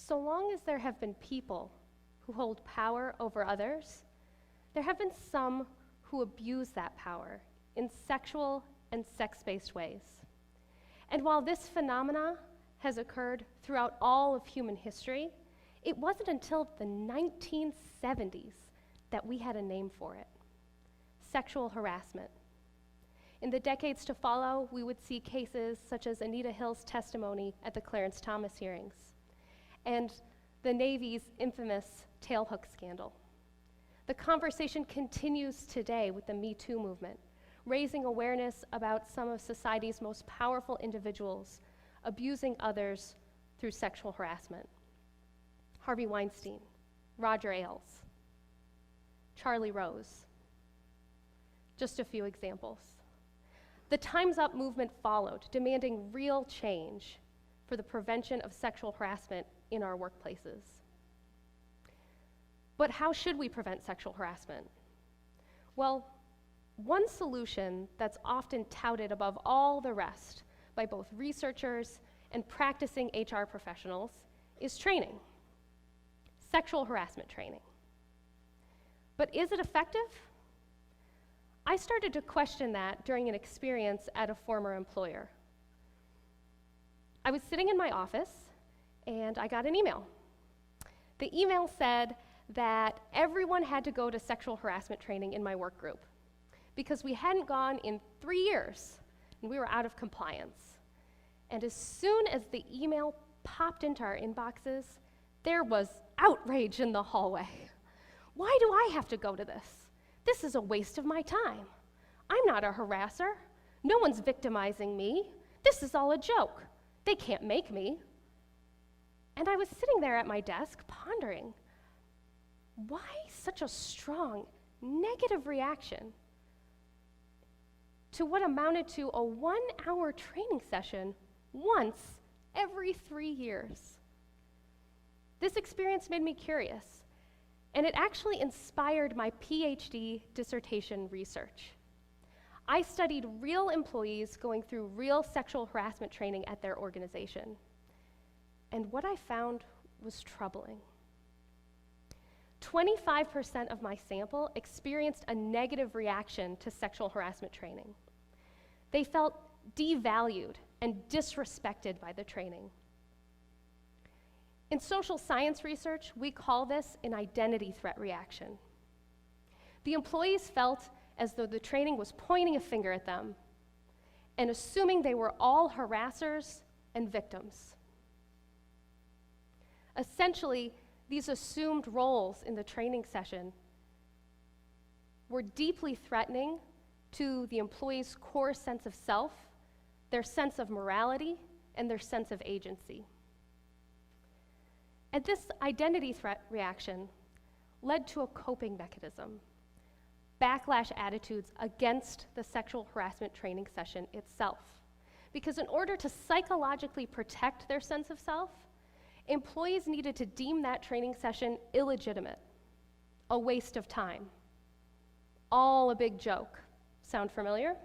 so long as there have been people who hold power over others, there have been some who abuse that power in sexual and sex-based ways. And while this phenomena has occurred throughout all of human history, it wasn't until the 1970s that we had a name for it: sexual harassment. In the decades to follow, we would see cases such as Anita Hill's testimony at the Clarence Thomas hearings and the Navy's infamous tailhook scandal. The conversation continues today with the Me Too movement, raising awareness about some of society's most powerful individuals abusing others through sexual harassment. Harvey Weinstein, Roger Ailes, Charlie Rose. Just a few examples. The Time's Up movement followed, demanding real change for the prevention of sexual harassment in our workplaces. But how should we prevent sexual harassment? Well, one solution that's often touted above all the rest by both researchers and practicing HR professionals is training, sexual harassment training. But is it effective? I started to question that during an experience at a former employer. I was sitting in my office and I got an email. The email said that everyone had to go to sexual harassment training in my work group because we hadn't gone in 3 years and we were out of compliance. And as soon as the email popped into our inboxes, there was outrage in the hallway. Why do I have to go to this? This is a waste of my time. I'm not a harasser. No one's victimizing me. This is all a joke. They can't make me. And I was sitting there at my desk pondering, why such a strong negative reaction to what amounted to a 1-hour training session once every 3 years? This experience made me curious, and it actually inspired my PhD dissertation research. I studied real employees going through real sexual harassment training at their organization. And what I found was troubling. 25% of my sample experienced a negative reaction to sexual harassment training. They felt devalued and disrespected by the training. In social science research, we call this an identity threat reaction. The employees felt as though the training was pointing a finger at them and assuming they were all harassers and victims. Essentially, these assumed roles in the training session were deeply threatening to the employees' core sense of self, their sense of morality, and their sense of agency. And this identity threat reaction led to a coping mechanism: backlash attitudes against the sexual harassment training session itself. Because in order to psychologically protect their sense of self, employees needed to deem that training session illegitimate, a waste of time. All a big joke. Sound familiar?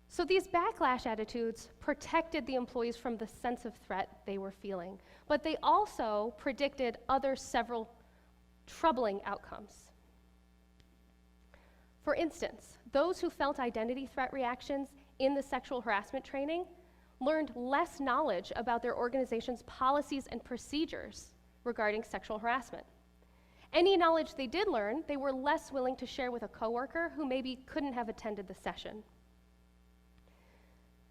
So these backlash attitudes protected the employees from the sense of threat they were feeling, but they also predicted other several troubling outcomes. For instance, those who felt identity threat reactions in the sexual harassment training learned less knowledge about their organization's policies and procedures regarding sexual harassment. Any knowledge they did learn, they were less willing to share with a coworker who maybe couldn't have attended the session.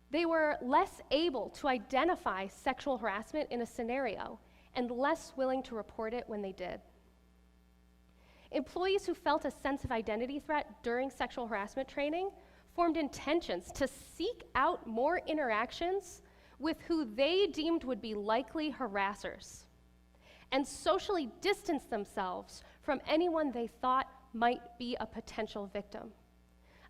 They were less able to identify sexual harassment in a scenario and less willing to report it when they did. Employees who felt a sense of identity threat during sexual harassment training formed intentions to seek out more interactions with who they deemed would be likely harassers and socially distanced themselves from anyone they thought might be a potential victim,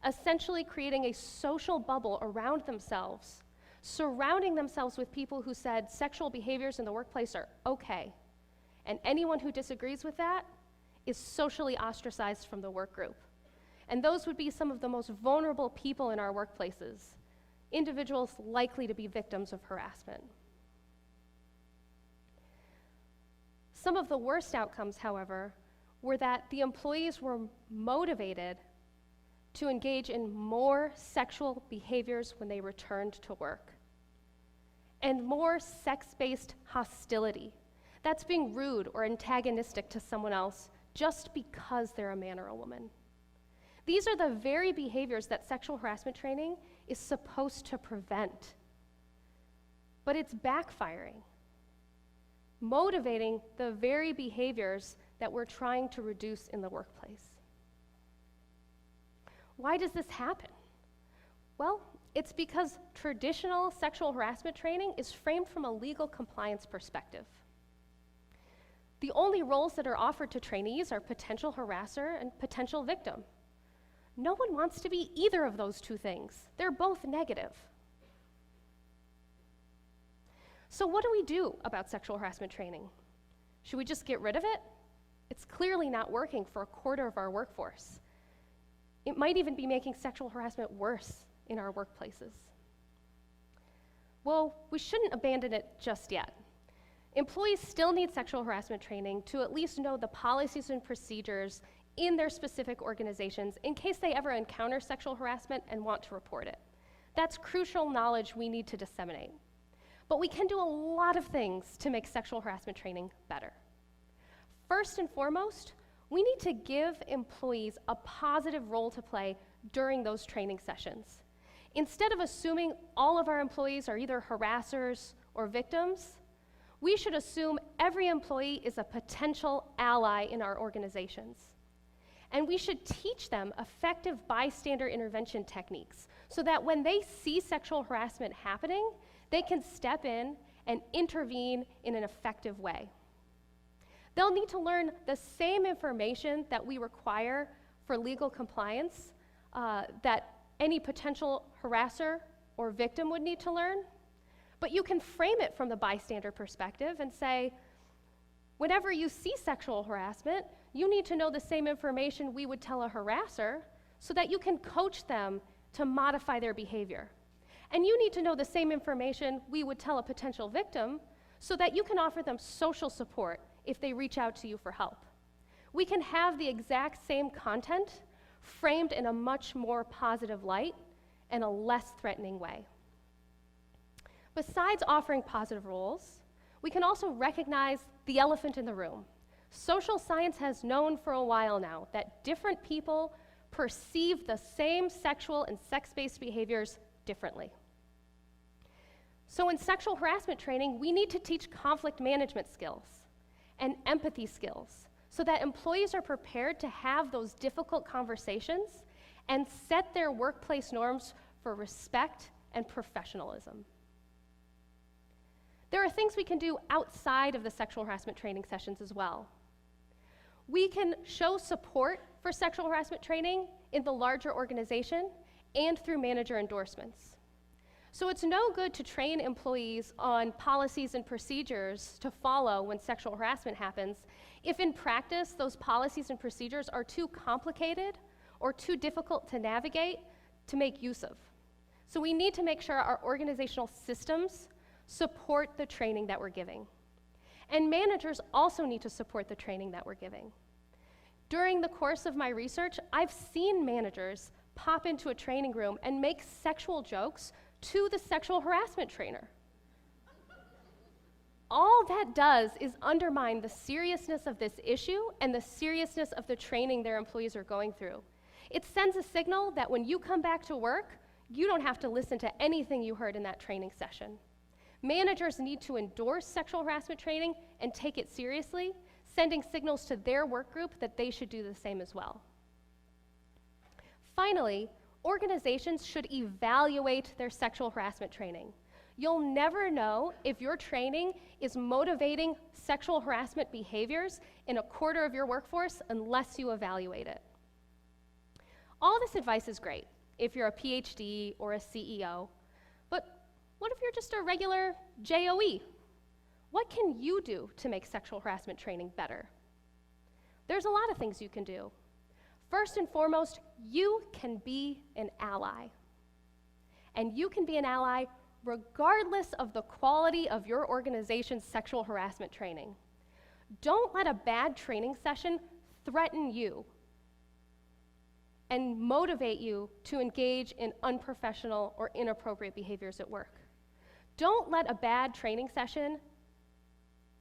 essentially creating a social bubble around themselves, surrounding themselves with people who said sexual behaviors in the workplace are okay, and anyone who disagrees with that is socially ostracized from the work group. And those would be some of the most vulnerable people in our workplaces, individuals likely to be victims of harassment. Some of the worst outcomes, however, were that the employees were motivated to engage in more sexual behaviors when they returned to work, and more sex-based hostility. That's being rude or antagonistic to someone else just because they're a man or a woman. These are the very behaviors that sexual harassment training is supposed to prevent. But it's backfiring, motivating the very behaviors that we're trying to reduce in the workplace. Why does this happen? Well, it's because traditional sexual harassment training is framed from a legal compliance perspective. The only roles that are offered to trainees are potential harasser and potential victim. No one wants to be either of those two things. They're both negative. So what do we do about sexual harassment training? Should we just get rid of it? It's clearly not working for a quarter of our workforce. It might even be making sexual harassment worse in our workplaces. Well, we shouldn't abandon it just yet. Employees still need sexual harassment training to at least know the policies and procedures in their specific organizations in case they ever encounter sexual harassment and want to report it. That's crucial knowledge we need to disseminate. But we can do a lot of things to make sexual harassment training better. First and foremost, we need to give employees a positive role to play during those training sessions. Instead of assuming all of our employees are either harassers or victims, we should assume every employee is a potential ally in our organizations. And we should teach them effective bystander intervention techniques so that when they see sexual harassment happening, they can step in and intervene in an effective way. They'll need to learn the same information that we require for legal compliance that any potential harasser or victim would need to learn. But you can frame it from the bystander perspective and say, whenever you see sexual harassment, you need to know the same information we would tell a harasser so that you can coach them to modify their behavior. And you need to know the same information we would tell a potential victim so that you can offer them social support if they reach out to you for help. We can have the exact same content framed in a much more positive light and a less threatening way. Besides offering positive roles, we can also recognize the elephant in the room. Social science has known for a while now that different people perceive the same sexual and sex-based behaviors differently. So in sexual harassment training, we need to teach conflict management skills and empathy skills so that employees are prepared to have those difficult conversations and set their workplace norms for respect and professionalism. There are things we can do outside of the sexual harassment training sessions as well. We can show support for sexual harassment training in the larger organization and through manager endorsements. So it's no good to train employees on policies and procedures to follow when sexual harassment happens if in practice those policies and procedures are too complicated or too difficult to navigate to make use of. So we need to make sure our organizational systems support the training that we're giving. And managers also need to support the training that we're giving. During the course of my research, I've seen managers pop into a training room and make sexual jokes to the sexual harassment trainer. All that does is undermine the seriousness of this issue and the seriousness of the training their employees are going through. It sends a signal that when you come back to work, you don't have to listen to anything you heard in that training session. Managers need to endorse sexual harassment training and take it seriously, sending signals to their work group that they should do the same as well. Finally, organizations should evaluate their sexual harassment training. You'll never know if your training is motivating sexual harassment behaviors in a quarter of your workforce unless you evaluate it. All this advice is great if you're a PhD or a CEO, but what if you're just a regular JOE? What can you do to make sexual harassment training better? There's a lot of things you can do. First and foremost, you can be an ally. And you can be an ally regardless of the quality of your organization's sexual harassment training. Don't let a bad training session threaten you and motivate you to engage in unprofessional or inappropriate behaviors at work. Don't let a bad training session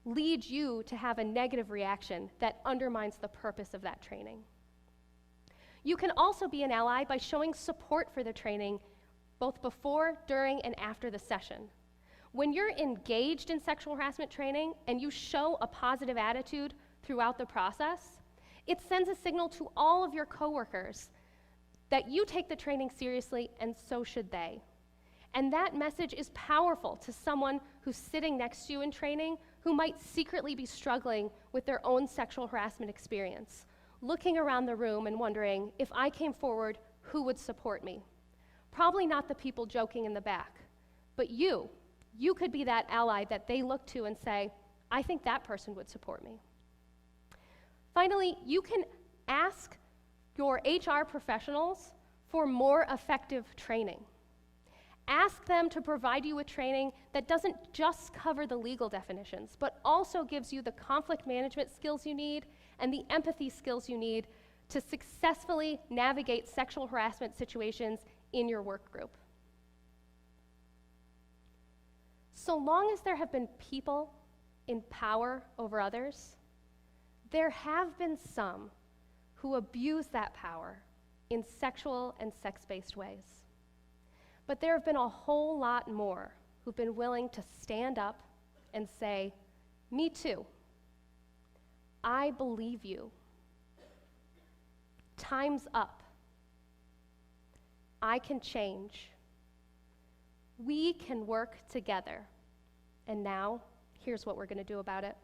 lead you to have a negative reaction that undermines the purpose of that training. You can also be an ally by showing support for the training both before, during, and after the session. When you're engaged in sexual harassment training and you show a positive attitude throughout the process, it sends a signal to all of your coworkers that you take the training seriously, and so should they. And that message is powerful to someone who's sitting next to you in training who might secretly be struggling with their own sexual harassment experience, looking around the room and wondering, if I came forward, who would support me? Probably not the people joking in the back, but you could be that ally that they look to and say, I think that person would support me. Finally, you can ask your HR professionals for more effective training. Ask them to provide you with training that doesn't just cover the legal definitions, but also gives you the conflict management skills you need and the empathy skills you need to successfully navigate sexual harassment situations in your work group. So long as there have been people in power over others, there have been some who abuse that power in sexual and sex-based ways. But there have been a whole lot more who've been willing to stand up and say, me too. I believe you. Time's up. I can change. We can work together. And now, here's what we're going to do about it.